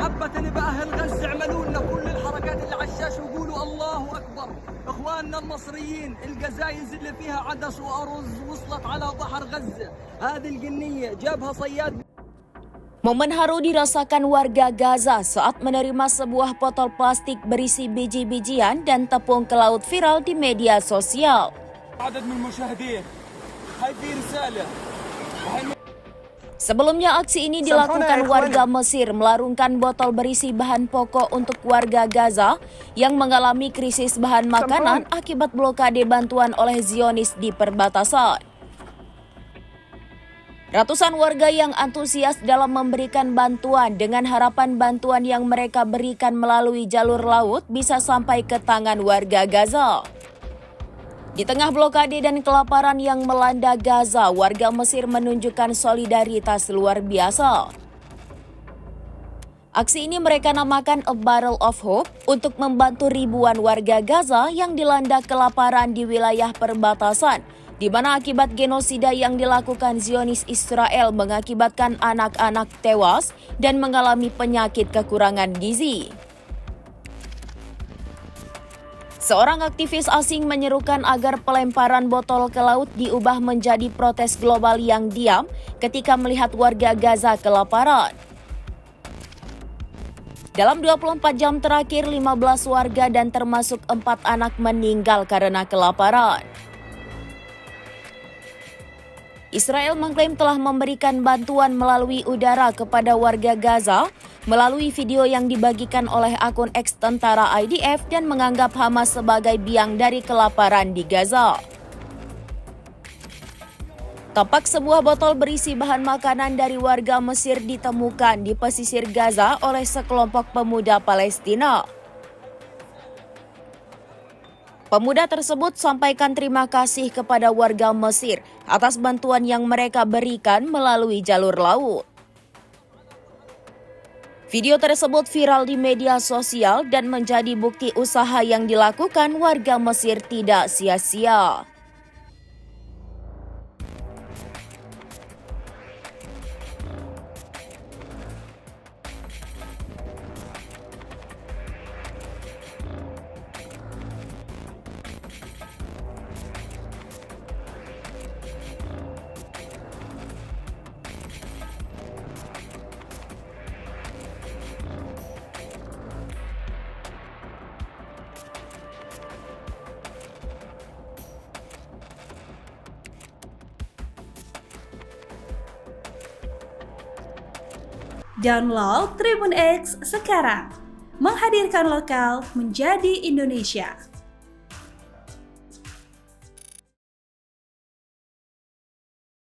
محبة بأهل غزة اعملوا لنا كل الحركات اللي على الشاشة وقولوا الله أكبر. إخواننا المصريين الجزائز اللي فيها عدس وأرز وصلت على بحر غزة. هذه الجنية جابها صياد. Momen haru dirasakan warga Gaza saat menerima sebuah botol plastik berisi biji-bijian dan tepung ke laut viral di media sosial. Sebelumnya aksi ini dilakukan warga Mesir melarungkan botol berisi bahan pokok untuk warga Gaza yang mengalami krisis bahan makanan akibat blokade bantuan oleh Zionis di perbatasan. Ratusan warga yang antusias dalam memberikan bantuan dengan harapan bantuan yang mereka berikan melalui jalur laut bisa sampai ke tangan warga Gaza. Di tengah blokade dan kelaparan yang melanda Gaza, warga Mesir menunjukkan solidaritas luar biasa. Aksi ini mereka namakan A Barrel of Hope untuk membantu ribuan warga Gaza yang dilanda kelaparan di wilayah perbatasan, di mana akibat genosida yang dilakukan Zionis Israel mengakibatkan anak-anak tewas dan mengalami penyakit kekurangan gizi. Seorang aktivis asing menyerukan agar pelemparan botol ke laut diubah menjadi protes global yang diam ketika melihat warga Gaza kelaparan. Dalam 24 jam terakhir, 15 warga dan termasuk 4 anak meninggal karena kelaparan. Israel mengklaim telah memberikan bantuan melalui udara kepada warga Gaza melalui video yang dibagikan oleh akun X tentara IDF dan menganggap Hamas sebagai biang dari kelaparan di Gaza. Tampak sebuah botol berisi bahan makanan dari warga Mesir ditemukan di pesisir Gaza oleh sekelompok pemuda Palestina. Pemuda tersebut sampaikan terima kasih kepada warga Mesir atas bantuan yang mereka berikan melalui jalur laut. Video tersebut viral di media sosial dan menjadi bukti usaha yang dilakukan warga Mesir tidak sia-sia. Download Tribun X sekarang, menghadirkan lokal menjadi Indonesia.